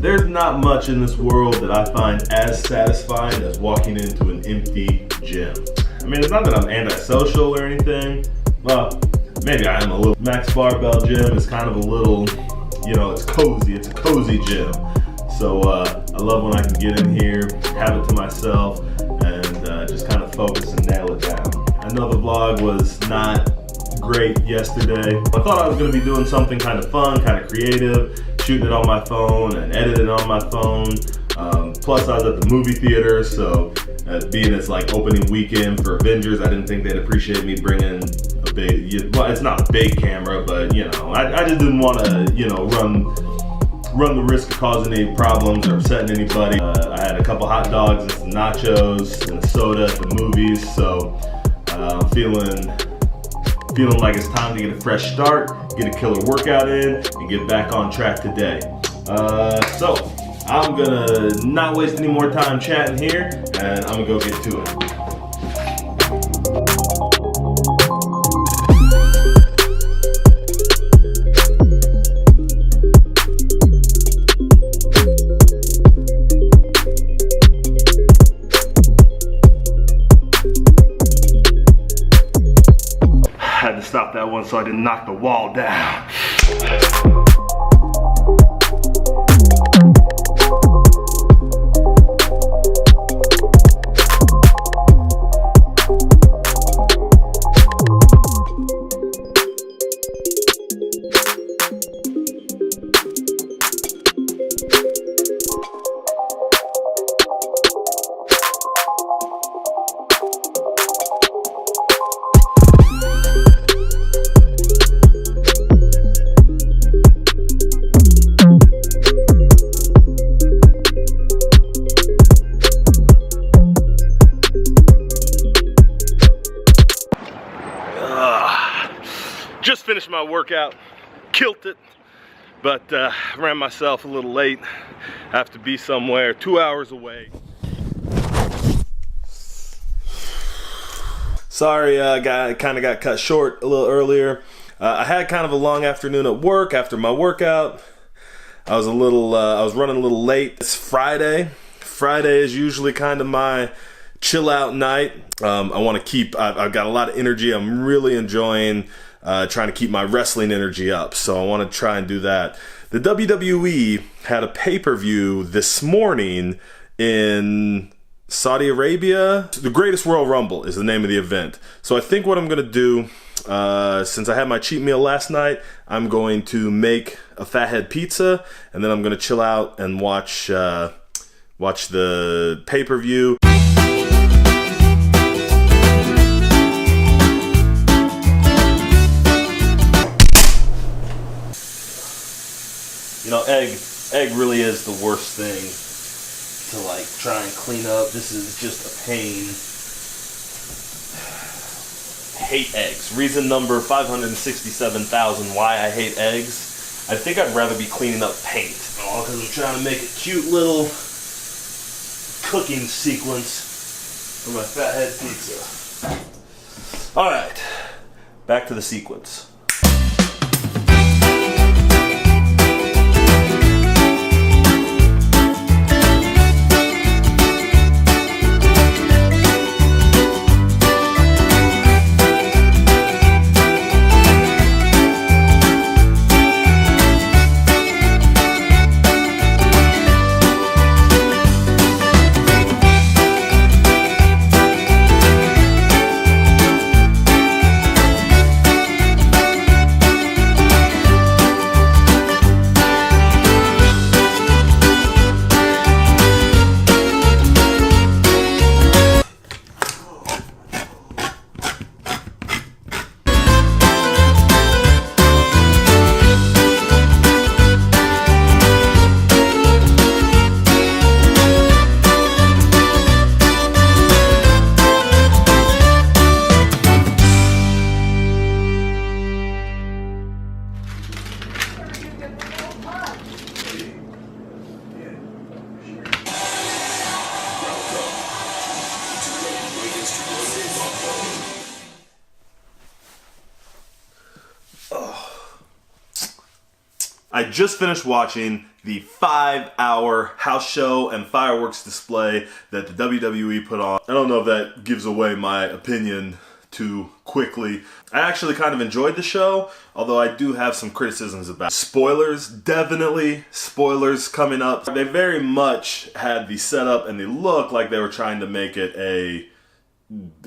There's not much in this world that I find as satisfying as walking into an empty gym. I mean, it's not that I'm antisocial or anything. Well, maybe I am a little. Max Barbell Gym is kind of a little, you know, it's cozy. It's a cozy gym. So I love when I can get in here, have it to myself, and just kind of focus and nail it down. I know the vlog was not great yesterday. I thought I was going to be doing something kind of fun, kind of creative, shooting it on my phone and editing it on my phone. Plus I was at the movie theater, so being it's like opening weekend for Avengers, I didn't think they'd appreciate me bringing a big, well, it's not a big camera, but you know, I just didn't want to, you know, run the risk of causing any problems or upsetting anybody. I had a couple hot dogs and some nachos and a soda at the movies, so I'm feeling like it's time to get a fresh start, get a killer workout in, and get back on track today. So I'm gonna not waste any more time chatting here, and I'm gonna go get to it. Stop that one so I didn't knock the wall down. Just finished my workout, killed it, but ran myself a little late. I have to be somewhere 2 hours away. Sorry, I kind of got cut short a little earlier. I had kind of a long afternoon at work after my workout. I was running a little late. It's Friday. Friday is usually kind of my chill out night. I've got a lot of energy. I'm really enjoying trying to keep my wrestling energy up, so I want to try and do that. The WWE had a pay-per-view this morning in Saudi Arabia. The Greatest Royal Rumble is the name of the event. So I think what I'm going to do, since I had my cheat meal last night, I'm going to make a Fathead pizza, and then I'm going to chill out and watch the pay-per-view. You know, egg really is the worst thing to like try and clean up. This is just a pain. Hate eggs. Reason number 567,000 why I hate eggs. I think I'd rather be cleaning up paint. Oh, because I'm trying to make a cute little cooking sequence for my Fathead pizza. Alright, back to the sequence. I just finished watching the 5-hour house show and fireworks display that the WWE put on. I don't know if that gives away my opinion too quickly. I actually kind of enjoyed the show, although I do have some criticisms about spoilers. Definitely spoilers coming up. They very much had the setup and the look like they were trying to make it a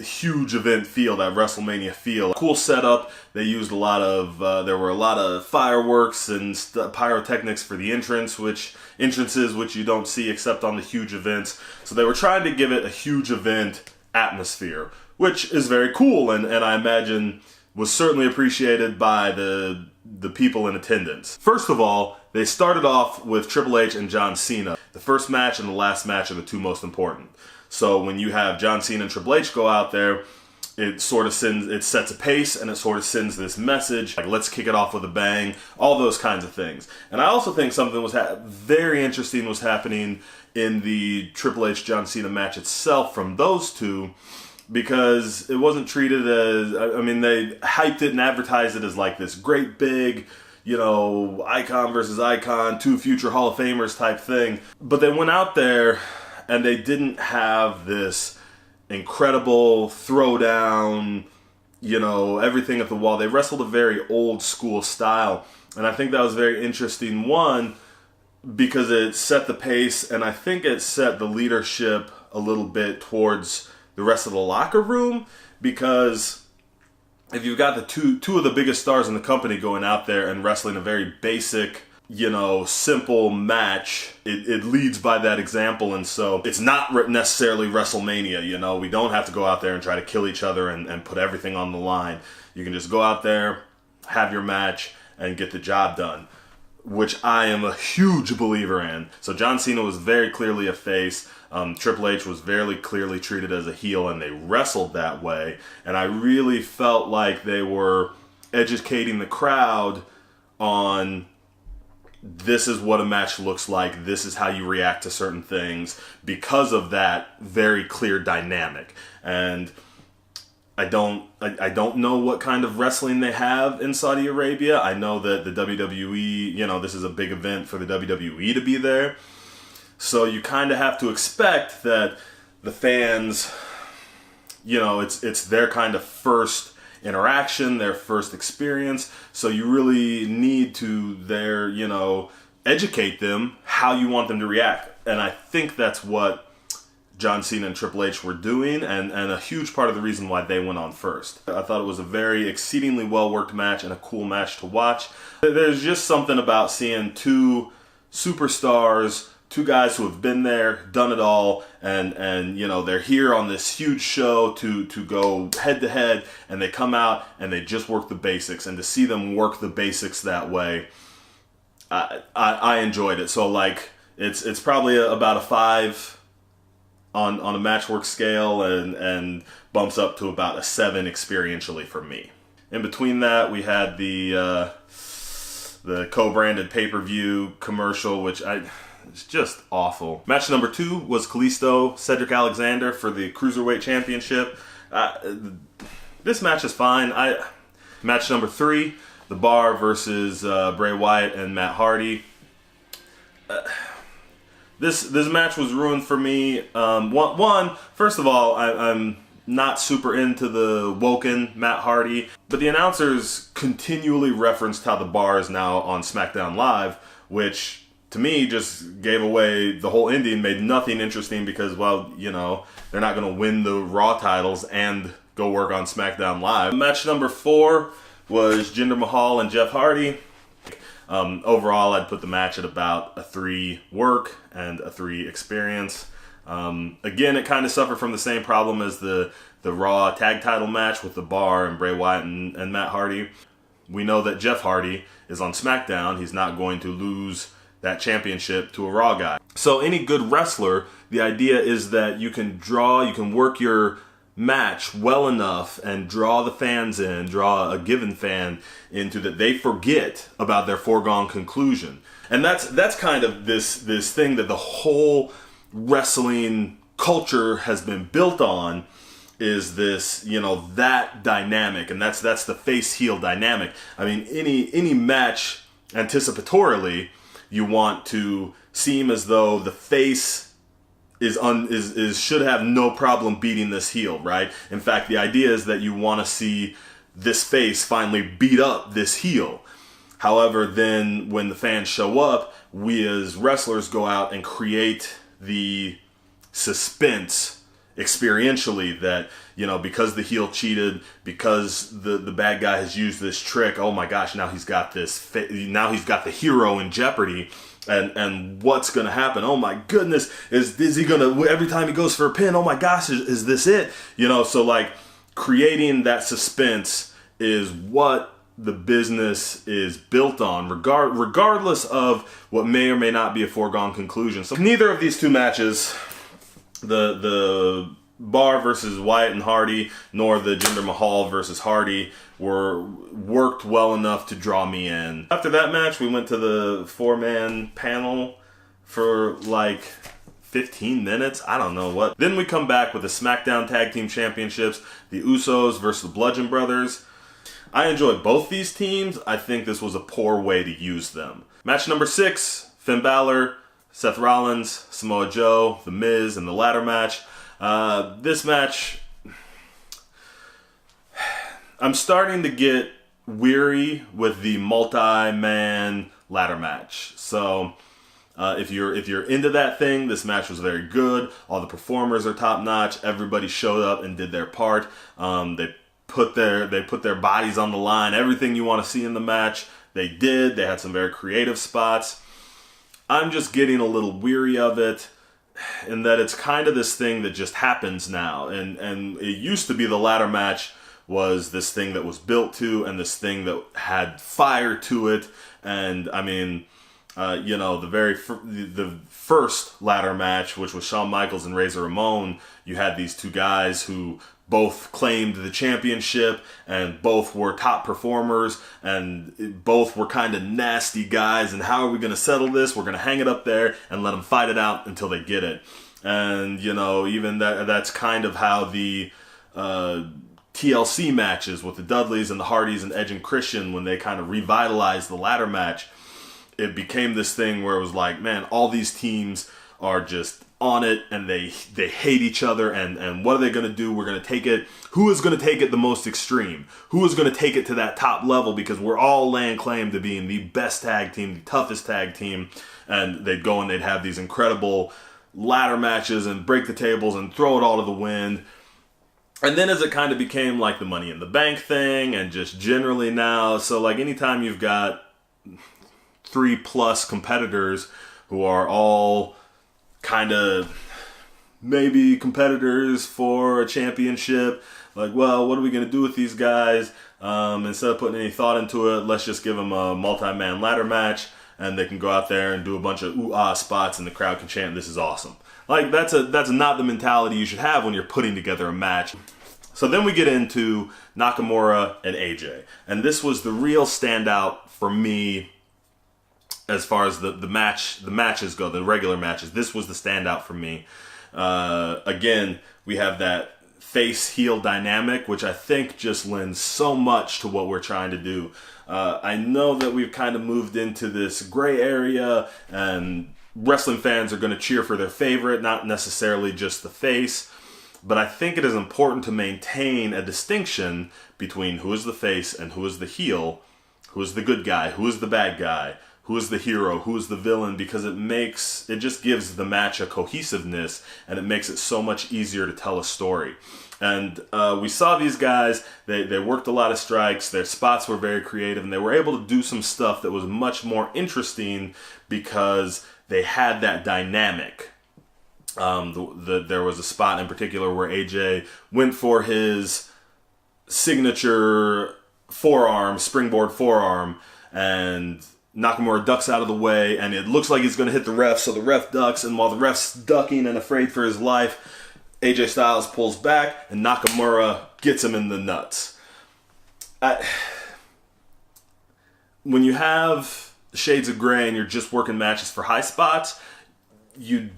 huge event feel, that WrestleMania feel. Cool setup. They used a lot of, there were a lot of fireworks and pyrotechnics for the entrances, which you don't see except on the huge events. So they were trying to give it a huge event atmosphere, which is very cool, and I imagine was certainly appreciated by the people in attendance. First of all, they started off with Triple H and John Cena. The first match and the last match are the two most important. So when you have John Cena and Triple H go out there, it sets a pace, and it sort of sends this message, like, let's kick it off with a bang, all those kinds of things. And I also think something was very interesting was happening in the Triple H John Cena match itself from those two, because it wasn't treated as, I mean, they hyped it and advertised it as like this great big, icon versus icon, two future Hall of Famers type thing. But they went out there and they didn't have this incredible throwdown, everything at the wall. They wrestled a very old school style. And I think that was very interesting, one, because it set the pace, and I think it set the leadership a little bit towards the rest of the locker room, because if you've got the two of the biggest stars in the company going out there and wrestling a very basic, simple match, it leads by that example. And so it's not necessarily WrestleMania, we don't have to go out there and try to kill each other and put everything on the line. You can just go out there, have your match, and get the job done, which I am a huge believer in. So John Cena was very clearly a face. Triple H was very clearly treated as a heel, and they wrestled that way. And I really felt like they were educating the crowd on, this is what a match looks like, this is how you react to certain things, because of that very clear dynamic. And I don't know what kind of wrestling they have in Saudi Arabia. I know that the WWE, this is a big event for the WWE to be there. So you kind of have to expect that the fans, it's their kind of first interaction, their first experience. So you really need to educate them how you want them to react. And I think that's what John Cena and Triple H were doing, and a huge part of the reason why they went on first. I thought it was a very exceedingly well-worked match and a cool match to watch. There's just something about seeing two superstars, two guys who have been there, done it all, and they're here on this huge show to go head to head, and they come out and they just work the basics. And to see them work the basics that way, I enjoyed it. So it's probably about a 5 on a matchwork scale, and bumps up to about a 7 experientially for me. In between that, we had the co-branded pay-per-view commercial, which it's just awful. Match number 2 was Kalisto, Cedric Alexander for the Cruiserweight Championship. This match is fine. Match number 3, The Bar versus Bray Wyatt and Matt Hardy. This match was ruined for me. First of all, I'm not super into the Woken Matt Hardy, but the announcers continually referenced how The Bar is now on SmackDown Live, which to me just gave away the whole indie and made nothing interesting, because, they're not going to win the Raw titles and go work on SmackDown Live. Match number 4 was Jinder Mahal and Jeff Hardy. Overall, I'd put the match at about a 3 work and a 3 experience. Again, it kind of suffered from the same problem as the Raw tag title match with The Bar and Bray Wyatt and Matt Hardy. We know that Jeff Hardy is on SmackDown. He's not going to lose that championship to a Raw guy. So any good wrestler, the idea is that you can work your match well enough and draw the fans in, draw a given fan into that they forget about their foregone conclusion. And that's kind of this thing that the whole wrestling culture has been built on, is this, that dynamic, and that's the face heel dynamic. I mean, any match anticipatorily, you want to seem as though the face should have no problem beating this heel, right? In fact, the idea is that you want to see this face finally beat up this heel. However, then when the fans show up, we as wrestlers go out and create the suspense experientially that, you know, because the heel cheated, because the bad guy has used this trick, oh my gosh, now he's got the hero in jeopardy. And what's going to happen? Oh my goodness, is he going to, every time he goes for a pin, oh my gosh, is this it? You know, so like creating that suspense is what the business is built on, regardless of what may or may not be a foregone conclusion. So neither of these two matches, the Bar versus Wyatt and Hardy, nor the Jinder Mahal versus Hardy, worked well enough to draw me in. After that match, we went to the 4-man panel for like 15 minutes. I don't know what. Then we come back with the SmackDown Tag Team Championships, the Usos versus the Bludgeon Brothers. I enjoyed both these teams. I think this was a poor way to use them. Match number 6, Finn Balor, Seth Rollins, Samoa Joe, The Miz, and the ladder match. This match, I'm starting to get weary with the multi-man ladder match. So if you're into that thing, this match was very good. All the performers are top notch. Everybody showed up and did their part. They put their bodies on the line. Everything you want to see in the match, they did. They had some very creative spots. I'm just getting a little weary of it, in that it's kind of this thing that just happens now. And it used to be the ladder match was this thing that was built to, and this thing that had fire to it. And I mean, you know, the first ladder match, which was Shawn Michaels and Razor Ramon, you had these two guys who both claimed the championship, and both were top performers, and both were kind of nasty guys. And how are we going to settle this? We're going to hang it up there and let them fight it out until they get it. And, you know, even that's kind of how the TLC matches with the Dudleys and the Hardys and Edge and Christian, when they kind of revitalized the ladder match, it became this thing where it was like, man, all these teams are just on it, and they hate each other, and what are they going to do? We're going to take it. Who is going to take it the most extreme? Who is going to take it to that top level? Because we're all laying claim to being the best tag team, the toughest tag team. And they'd go and they'd have these incredible ladder matches and break the tables and throw it all to the wind. And then as it kind of became like the Money in the Bank thing, and just generally now, so like anytime you've got 3+ competitors who are all kind of maybe competitors for a championship, like, well, what are we going to do with these guys? Instead of putting any thought into it, let's just give them a multi-man ladder match, and they can go out there and do a bunch of ooh-ah spots, and the crowd can chant, "This is awesome." Like, that's not the mentality you should have when you're putting together a match. So then we get into Nakamura and AJ, and this was the real standout for me. As far as the matches go, the regular matches, this was the standout for me. Again, we have that face-heel dynamic, which I think just lends so much to what we're trying to do. I know that we've kind of moved into this gray area, and wrestling fans are going to cheer for their favorite, not necessarily just the face. But I think it is important to maintain a distinction between who is the face and who is the heel, who is the good guy, who is the bad guy, who is the hero, who is the villain, because it just gives the match a cohesiveness, and it makes it so much easier to tell a story. And we saw these guys, they worked a lot of strikes, their spots were very creative, and they were able to do some stuff that was much more interesting because they had that dynamic. There was a spot in particular where AJ went for his signature springboard forearm, and Nakamura ducks out of the way, and it looks like he's going to hit the ref, so the ref ducks, and while the ref's ducking and afraid for his life, AJ Styles pulls back, and Nakamura gets him in the nuts. When you have shades of gray and you're just working matches for high spots, a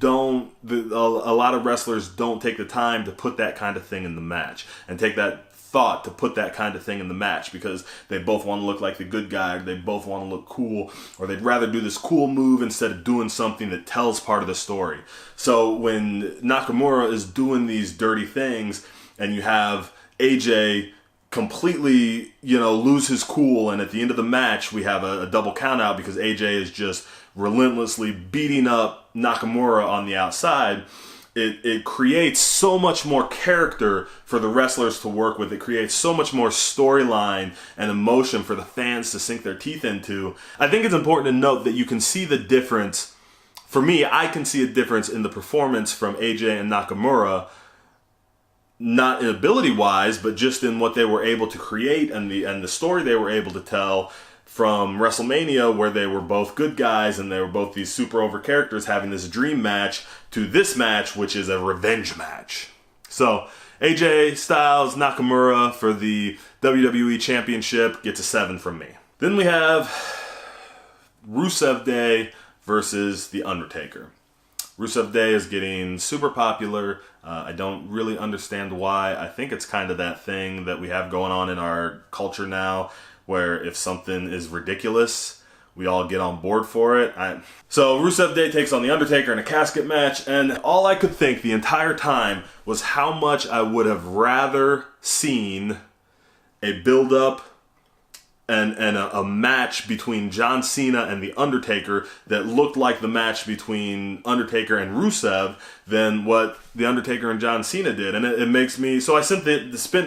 lot of wrestlers don't take the time to put that kind of thing in the match and take that thought to put that kind of thing in the match because they both want to look like the good guy, or they both want to look cool, or they'd rather do this cool move instead of doing something that tells part of the story. So when Nakamura is doing these dirty things and you have AJ completely, lose his cool, and at the end of the match we have a double count out because AJ is just relentlessly beating up Nakamura on the outside, it creates so much more character for the wrestlers to work with. It creates so much more storyline and emotion for the fans to sink their teeth into. I think it's important to note that you can see the difference. For me, I can see a difference in the performance from AJ and Nakamura, not in ability-wise, but just in what they were able to create and the story they were able to tell from WrestleMania, where they were both good guys and they were both these super over characters having this dream match, to this match, which is a revenge match. So AJ Styles Nakamura for the WWE Championship gets a 7 from me. Then we have Rusev Day versus The Undertaker. Rusev Day is getting super popular. I don't really understand why. I think it's kind of that thing that we have going on in our culture now, where if something is ridiculous, we all get on board for it. So Rusev Day takes on The Undertaker in a casket match, and all I could think the entire time was how much I would have rather seen a build-up and a match between John Cena and The Undertaker that looked like the match between Undertaker and Rusev than what The Undertaker and John Cena did. And it makes me... So I spent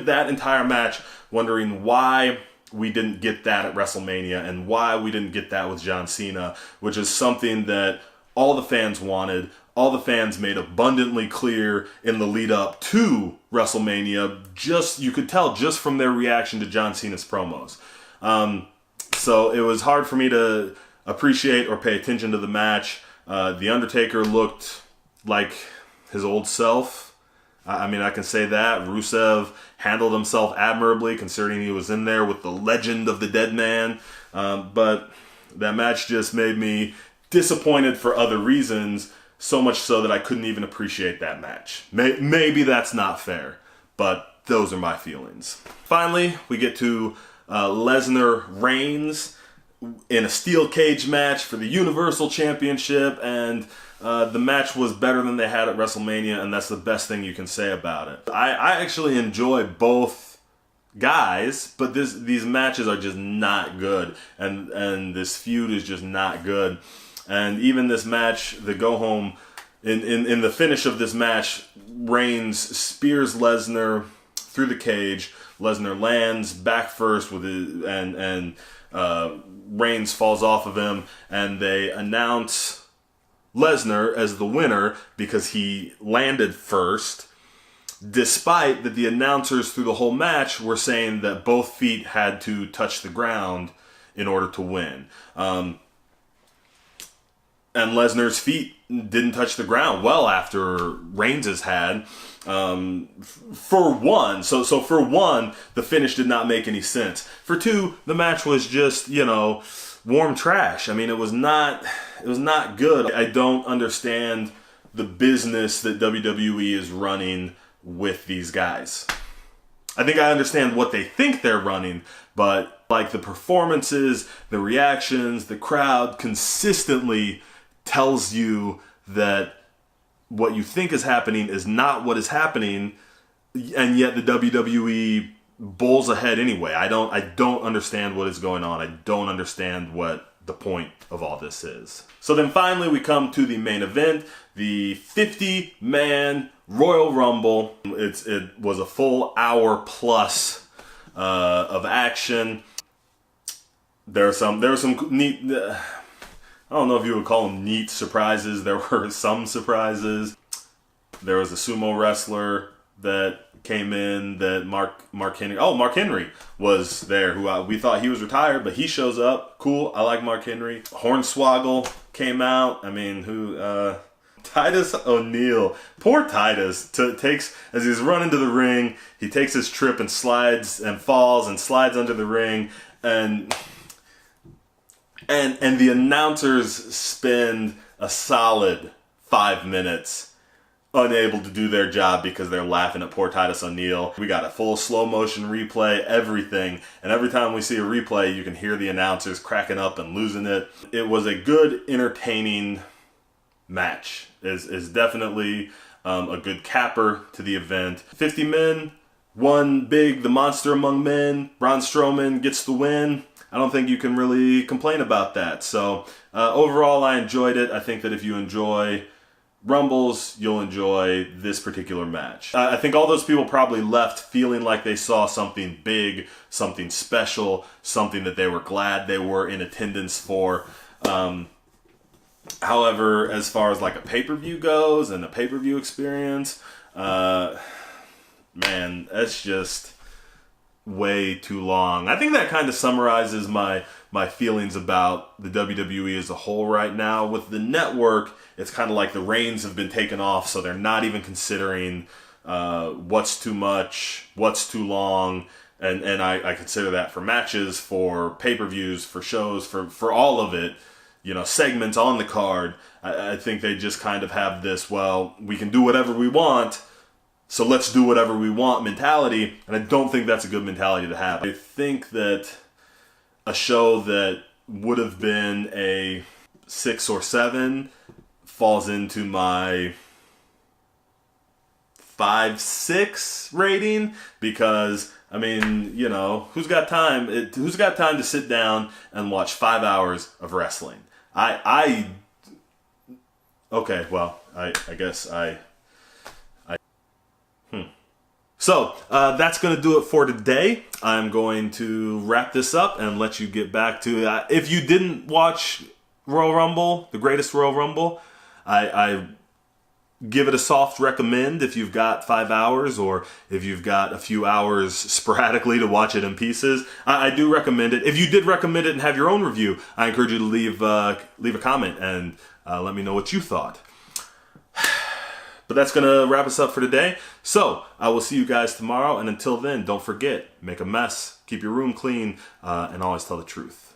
that entire match wondering why we didn't get that at WrestleMania and why we didn't get that with John Cena, which is something that all the fans wanted. All the fans made abundantly clear in the lead up to WrestleMania. You could tell just from their reaction to John Cena's promos. So it was hard for me to appreciate or pay attention to the match. The Undertaker looked like his old self. I can say that. Rusev handled himself admirably, considering he was in there with the legend of the dead man. But that match just made me disappointed for other reasons, so much so that I couldn't even appreciate that match. Maybe that's not fair, but those are my feelings. Finally, we get to Lesnar Reigns in a steel cage match for the Universal Championship, and the match was better than they had at WrestleMania, and that's the best thing you can say about it. I actually enjoy both guys, but these matches are just not good, and this feud is just not good. And even this match, the go home, in the finish of this match, Reigns spears Lesnar through the cage. Lesnar lands back first with and Reigns falls off of him, and they announce Lesnar as the winner because he landed first, despite that the announcers through the whole match were saying that both feet had to touch the ground in order to win. And Lesnar's feet didn't touch the ground well after Reigns's had. For one, so for one, the finish did not make any sense. For two, the match was just, warm trash. It was not good. I don't understand the business that WWE is running with these guys. I think I understand what they think they're running, but like the performances, the reactions, the crowd consistently tells you that what you think is happening is not what is happening, and yet the WWE bowls ahead anyway. I don't understand what is going on. I don't understand what the point of all this is. So then finally we come to the main event, the 50-man Royal Rumble. It was a full hour plus of action. There were some neat... I don't know if you would call them neat surprises. There were some surprises. There was a sumo wrestler that came in that Mark Henry. Oh, Mark Henry was there, who we thought he was retired, but he shows up. Cool. I like Mark Henry. Hornswoggle came out. Titus O'Neil. Poor Titus takes, as he's running to the ring, he takes his trip and slides and falls and slides under the ring, and the announcers spend a solid 5 minutes unable to do their job because they're laughing at poor Titus O'Neil. We got a full slow motion replay, everything. And every time we see a replay, you can hear the announcers cracking up and losing it. It was a good, entertaining match. Is definitely a good capper to the event. 50 men, one big, the monster among men. Braun Strowman gets the win. I don't think you can really complain about that. So overall, I enjoyed it. I think that if you enjoy Rumbles, you'll enjoy this particular match. I think all those people probably left feeling like they saw something big, something special, something that they were glad they were in attendance for. However, as far as like a pay-per-view goes and a pay-per-view experience, man, that's just way too long. I think that kind of summarizes my feelings about the WWE as a whole right now. With the network, it's kind of like the reins have been taken off, so they're not even considering what's too much, what's too long, and I consider that for matches, for pay-per-views, for shows, for all of it, you know, segments on the card. I think they just kind of have this, well, we can do whatever we want, so let's do whatever we want mentality, and I don't think that's a good mentality to have. I think that a show that would have been a 6 or 7 falls into my 5-6 rating, because, I mean, you know, who's got time to sit down and watch 5 hours of wrestling? Okay, well, I guess So, that's going to do it for today. I'm going to wrap this up and let you get back to if you didn't watch Royal Rumble, the greatest Royal Rumble, I give it a soft recommend if you've got 5 hours, or if you've got a few hours sporadically to watch it in pieces. I do recommend it. If you did recommend it and have your own review, I encourage you to leave a comment and let me know what you thought. But that's going to wrap us up for today. So, I will see you guys tomorrow. And until then, don't forget, make a mess, keep your room clean, and always tell the truth.